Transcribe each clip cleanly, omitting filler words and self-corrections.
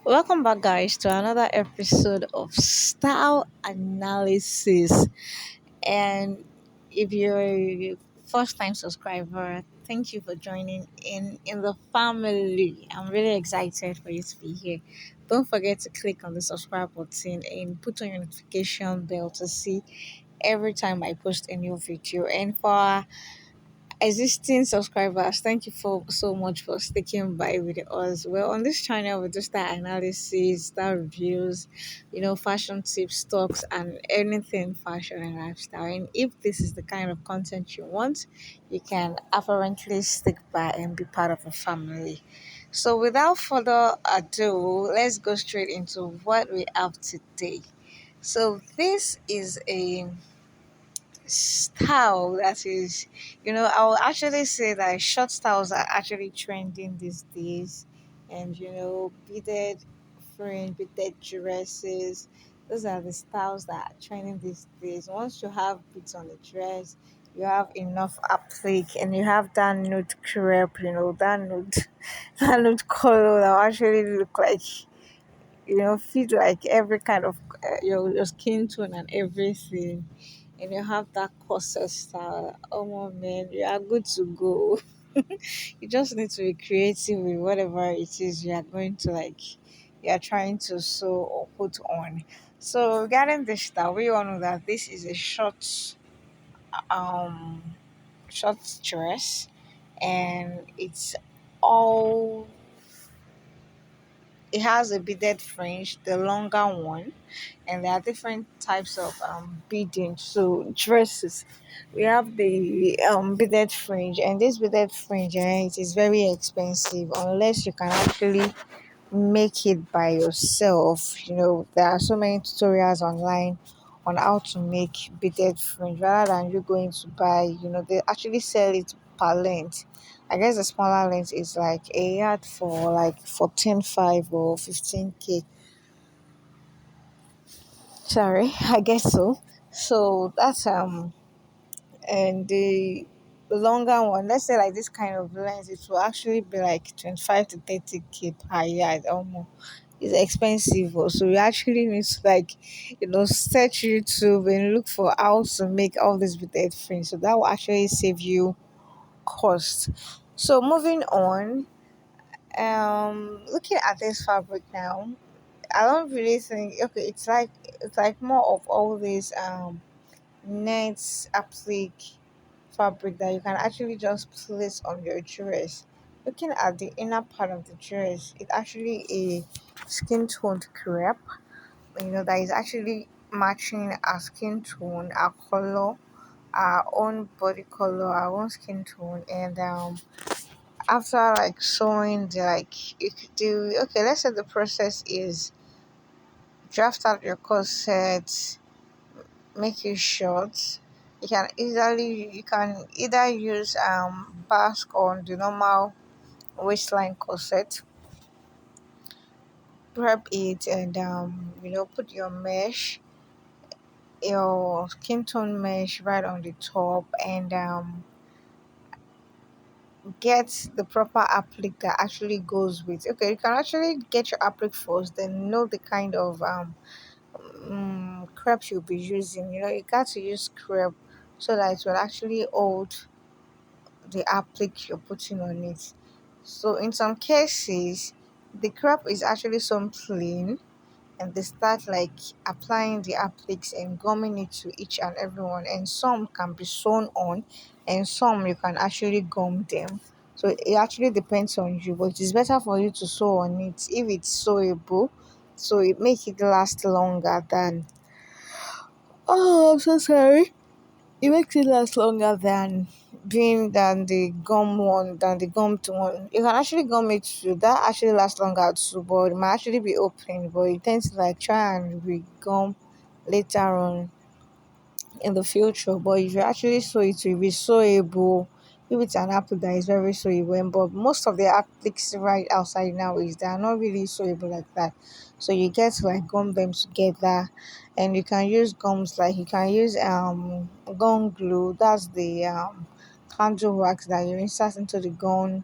Welcome back, guys, to another episode of Style Analysis. And if you're a first time subscriber, thank you for joining in the family. I'm really excited for you to be here. Don't forget to click on the subscribe button and put on your notification bell to see every time I post a new video. And for our existing subscribers, thank you for so much for sticking by with us. Well, on this channel, we do start analysis, start reviews, fashion tips, stocks, and anything fashion and lifestyle. And if this is the kind of content you want, you can apparently stick by and be part of a family. So, without further ado, let's go straight into what we have today. So, this is a style that is, I'll actually say that short styles are actually trending these days, and beaded fringe, beaded dresses, those are the styles that are trending these days. Once you have beads on the dress, you have enough applique, and you have that nude crepe, that nude that nude color that will actually look like, fit like every kind of your skin tone and everything, and you have that corset style. Oh my man, you are good to go. You just need to be creative with whatever it is you are going to like. You are trying to sew or put on. So regarding this style, we all know that this is a um, short dress, and it's all. It has a beaded fringe, the longer one, and there are different types of beading. So dresses, we have the beaded fringe, and this beaded fringe, it is very expensive unless you can actually make it by yourself. There are so many tutorials online on how to make beaded fringe rather than you going to buy. They actually sell it per length. I guess the smaller length is like a yard for like 14.5 or 15K. Sorry, I guess so. So that's and the longer one, let's say like this kind of lens, it will actually be like 25 to 30K per yard almost. It's expensive, so you actually need to like search YouTube and look for how to make all this with that frame. So that will actually save you cost. So moving on, looking at this fabric now, I don't really think okay, it's like more of all these nets applique fabric that you can actually just place on your dress. Looking at the inner part of the dress, it's actually a skin toned crepe, that is actually matching our skin tone, our color, our own body color, our own skin tone. And after like sewing the like you could do okay, let's say the process is draft out your corset, make it short. You can either use basque on the normal waistline corset, prep it, and put your skin tone mesh right on the top, and get the proper applique that actually goes with. Okay, you can actually get your applique first, then know the kind of crepe you'll be using. You got to use crepe so that it will actually hold the applique you're putting on it. So in some cases, the crepe is actually some plain, and they start like applying the appliques and gumming it to each and every one. And some can be sewn on, and some you can actually gum them. So it actually depends on you, but it is better for you to sew on it if it's sewable, so it make it last longer than. Oh, I'm so sorry. It makes it last longer than the gummed one. You can actually gum it too. That actually lasts longer too, but it might actually be open. But you tend to like try and re gum later on in the future. But if you actually sew it will be sewable. If it's an apple that is very sewable, but most of the appliques right outside now is they are not really sewable like that. So you get to like gum them together, and you can use gums like you can use gum glue. That's the candle wax that you insert into the gun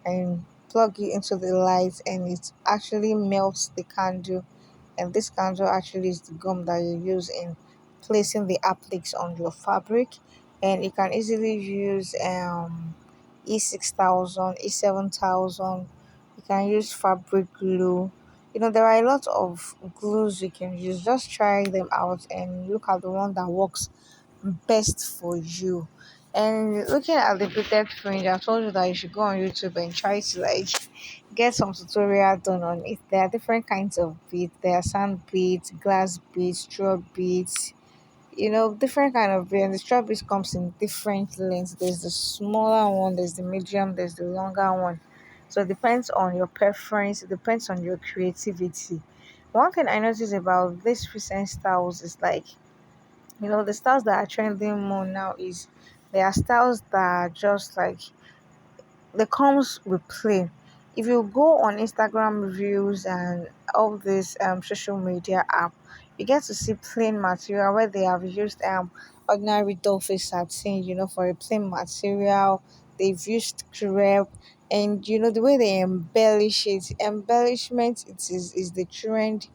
and plug it into the light and it actually melts the candle. And this candle actually is the gum that you use in placing the appliques on your fabric. And you can easily use E6000, E7000. You can use fabric glue. There are a lot of glues you can use. Just try them out and look at the one that works best for you. And looking at the beaded fringe, I told you that you should go on YouTube and try to get some tutorial done on it. There are different kinds of beads. There are sand beads, glass beads, straw beads. Different kind of bead. And the straw beads comes in different lengths. There's the smaller one, there's the medium, there's the longer one. So it depends on your preference. It depends on your creativity. One thing I noticed about this recent styles is the styles that are trending more now is there are styles that are just like they comes with plain. If you go on Instagram reels and all this social media app, you get to see plain material where they have used ordinary dollface satin, for a plain material. They've used crepe, and the way they embellish it. Embellishment is the trend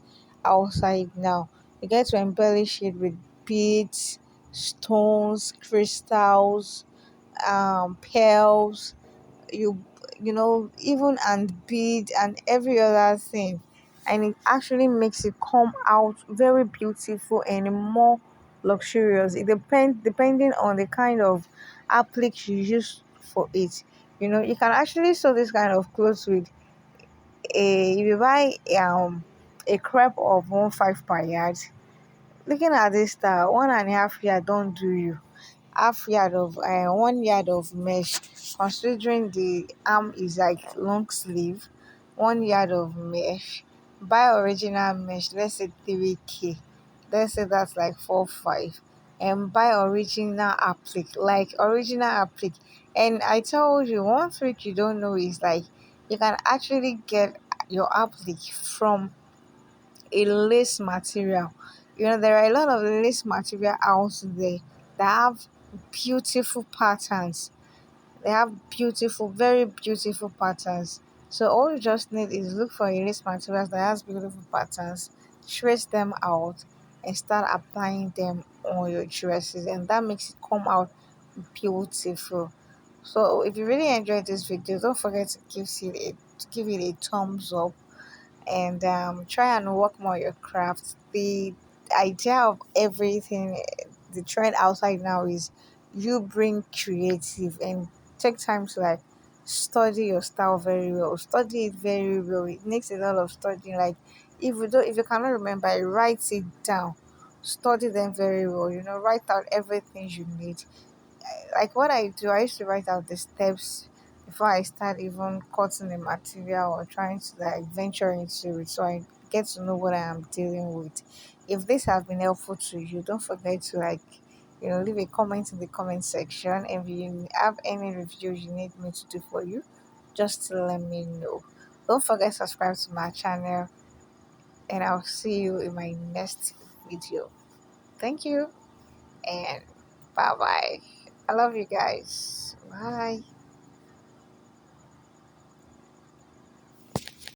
outside now. You get to embellish it with beads, stones, crystals, pearls, you even and bead and every other thing, and it actually makes it come out very beautiful and more luxurious. It depending on the kind of applique you use for it. You can actually sew this kind of clothes with a if you buy a crepe of 1.5 per yard. Looking at this style, 1.5 yard don't do you. Half yard of 1 yard of mesh, considering the arm is like long sleeve. 1 yard of mesh, buy original mesh, let's say 3K, let's say that's like 4.5, and buy original applique, like original applique. And I told you one trick you don't know is you can actually get your applique from a lace material. There are a lot of lace material out there that have beautiful patterns. They have beautiful, very beautiful patterns. So all you just need is look for a lace materials that has beautiful patterns, trace them out, and start applying them on your dresses, and that makes it come out beautiful. So if you really enjoyed this video, don't forget to give it a thumbs up, and try and work more on your craft. The idea of everything, the trend outside now is you bring creative and take time to study your style very well. Study it very well. It makes a lot of studying. If you cannot remember, write it down. Study them very well. Write out everything you need. Like what I do, I used to write out the steps before I start even cutting the material or trying to venture into it, so I get to know what I am dealing with. If this has been helpful to you, don't forget to leave a comment in the comment section. And if you have any reviews you need me to do for you, just to let me know. Don't forget to subscribe to my channel, and I'll see you in my next video. Thank you, and bye bye. I love you guys. Bye.